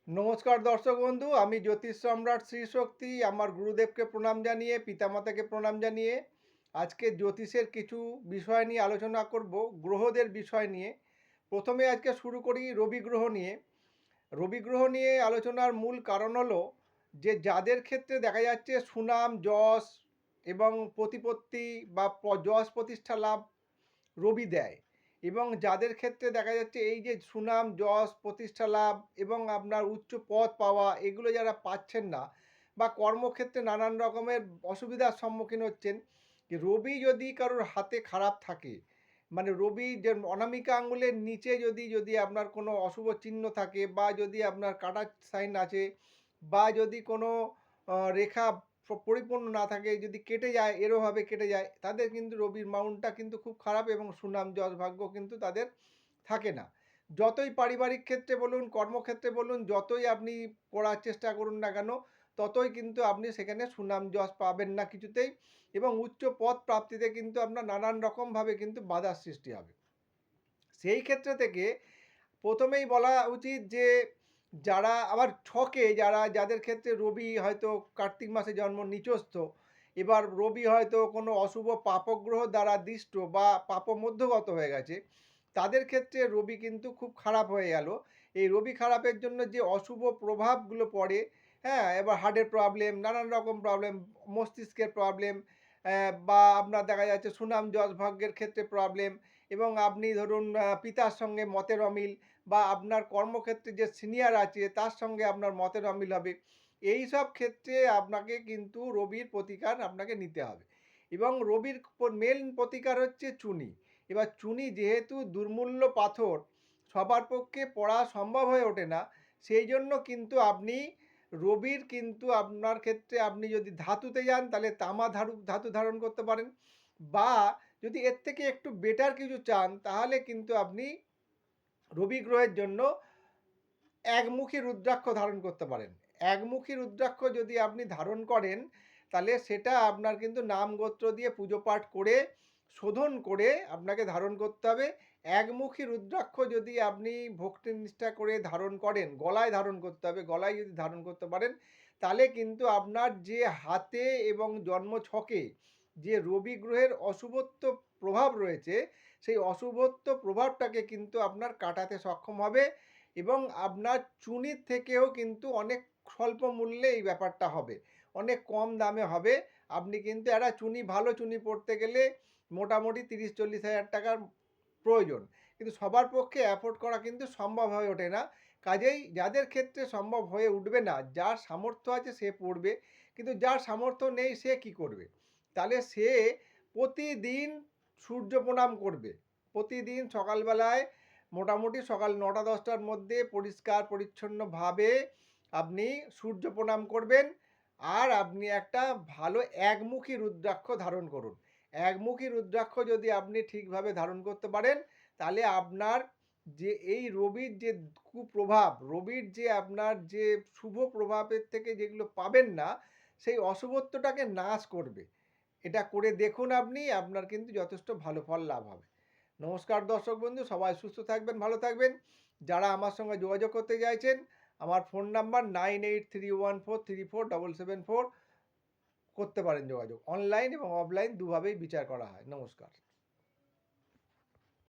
নমস্কার দর্শক বন্ধু, আমি জ্যোতিষ সম্রাট শ্রী শক্তি আমার গুরুদেবকে প্রণাম জানিয়ে, পিতামাতাকে প্রণাম জানিয়ে আজকে জ্যোতিষের কিছু বিষয় নিয়ে আলোচনা করব, গ্রহদের বিষয় নিয়ে। প্রথমে আজকে শুরু করি রবি গ্রহ নিয়ে। রবি গ্রহ নিয়ে আলোচনার মূল কারণ হলো যে যাদের ক্ষেত্রে দেখা যাচ্ছে সুনাম যশ এবং প্রতিপত্তি বা যশ প্রতিষ্ঠা লাভ রবি দেয়, এবং যাদের ক্ষেত্রে দেখা যাচ্ছে এই যে সুনাম যশ প্রতিষ্ঠা লাভ এবং আপনার উচ্চ পদ পাওয়া, এগুলো যারা পাচ্ছেন না বা কর্মক্ষেত্রে নানান রকমের অসুবিধার সম্মুখীন হচ্ছেন, যে রবি যদি কারোর হাতে খারাপ থাকে, মানে রবি যে অনামিকা আঙ্গুলের নিচে যদি যদি আপনার কোনো অশুভ চিহ্ন থাকে, বা যদি আপনার কাটা সাইন আছে, বা যদি কোনো রেখা পরিপূর্ণ না থাকে, যদি কেটে যায়, এরোভাবে কেটে যায়, তাদের কিন্তু রবির মাউন্টটা কিন্তু খুব খারাপ এবং সুনাম যশ ভাগ্য কিন্তু তাদের থাকে না। যতই পারিবারিক ক্ষেত্রে বলুন, কর্মক্ষেত্রে বলুন, যতই আপনি করার চেষ্টা করুন না কেন, ততই কিন্তু আপনি সেখানে সুনাম যশ পাবেন না কিছুতেই, এবং উচ্চ পদ প্রাপ্তিতে কিন্তু আপনার নানান রকমভাবে কিন্তু বাধার সৃষ্টি হবে। সেই ক্ষেত্রে থেকে প্রথমেই বলা উচিত যে যারা আবার ছকে, যাদের ক্ষেত্রে রবি হয়তো কার্তিক মাসে জন্ম নিচস্থ, এবার রবি হয়তো কোনো অশুভ পাপগ্রহ দ্বারা দৃষ্ট বা পাপ মধ্যগত হয়ে গেছে, তাদের ক্ষেত্রে রবি কিন্তু খুব খারাপ হয়ে গেল। এই রবি খারাপের জন্য যে অশুভ প্রভাবগুলো পড়ে, হ্যাঁ, এবার হার্টের প্রবলেম, নানান রকম প্রবলেম, মস্তিষ্কের প্রবলেম, বা আপনার দেখা যাচ্ছে সুনাম যশ ভাগ্যের ক্ষেত্রে প্রবলেম, এবং আপনি ধরুন পিতার সঙ্গে মতের অমিল, বা আপনার কর্মক্ষেত্রে যে সিনিয়র আছে তার সঙ্গে আপনার মতের অমিল হবে। এই সব ক্ষেত্রে আপনাকে কিন্তু রবির প্রতিকার আপনাকে নিতে হবে, এবং রবির মেন প্রতিকার হচ্ছে চুনি। এবার চুনি যেহেতু দুর্মূল্য পাথর, সবার পক্ষে পড়া সম্ভব হয়ে ওঠে না, সেই জন্য কিন্তু আপনি রবির কিন্তু আপনার ক্ষেত্রে আপনি যদি ধাতুতে যান তাহলে তামা ধাতু ধারণ করতে পারেন, বা যদি এর থেকে একটু বেটার কিছু চান তাহলে কিন্তু আপনি রবি গ্রহের জন্য একমুখী রুদ্রাক্ষ ধারণ করতে পারেন। একমুখী রুদ্রাক্ষ যদি আপনি ধারণ করেন, তাহলে সেটা আপনার কিন্তু নাম গোত্র দিয়ে পুজো পাঠ করে শোধন করে আপনাকে ধারণ করতে হবে। একমুখী রুদ্রাক্ষ যদি আপনি ভক্তি নিষ্ঠা করে ধারণ করেন, গলায় ধারণ করতে হবে, গলায় যদি ধারণ করতে পারেন, তাহলে কিন্তু আপনার যে হাতে এবং জন্মছকে যে রবি গ্রহের অশুভত্ব প্রভাব রয়েছে, সেই অশুভত্ব প্রভাবটাকে কিন্তু আপনার কাটাতে সক্ষম হবে, এবং আপনার চুনির থেকেও কিন্তু অনেক স্বল্প মূল্যে এই ব্যাপারটা হবে, অনেক কম দামে হবে। আপনি কিন্তু একটা চুনি, ভালো চুনি পড়তে গেলে মোটামুটি 30-40 হাজার টাকার প্রয়োজন, কিন্তু সবার পক্ষে অ্যাফোর্ড করা কিন্তু সম্ভব হয়ে ওঠে না। কাজেই যাদের ক্ষেত্রে সম্ভব হয়ে উঠবে না, যার সামর্থ্য আছে সে পড়বে, কিন্তু যার সামর্থ্য নেই সে কি করবে? তাহলে সে প্রতিদিন সূর্য প্রণাম করবে। প্রতিদিন সকালবেলায় মোটামুটি সকাল 9টা-10টার মধ্যে পরিষ্কার পরিচ্ছন্নভাবে আপনি সূর্য প্রণাম করবেন, আর আপনি একটা ভালো একমুখী রুদ্রাক্ষ ধারণ করুন। একমুখী রুদ্রাক্ষ যদি আপনি ঠিকভাবে ধারণ করতে পারেন, তাহলে আপনার যে এই রবির যে কুপ্রভাব, রবির যে আপনার যে শুভ প্রভাবের থেকে যেগুলো পাবেন না, সেই অশুভত্বটাকে নাশ করবে। এটা করে দেখুন আপনি, আপনার কিন্তু যথেষ্ট ভালো ফল লাভ হবে। নমস্কার দর্শক বন্ধু, সবাই সুস্থ থাকবেন, ভালো থাকবেন। যারা আমার সঙ্গে যোগাযোগ করতে চাইছেন, আমার ফোন নাম্বার 9831434774, করতে পারেন যোগাযোগ। অনলাইন এবং অফলাইন দুভাবেই বিচার করা হয়। নমস্কার।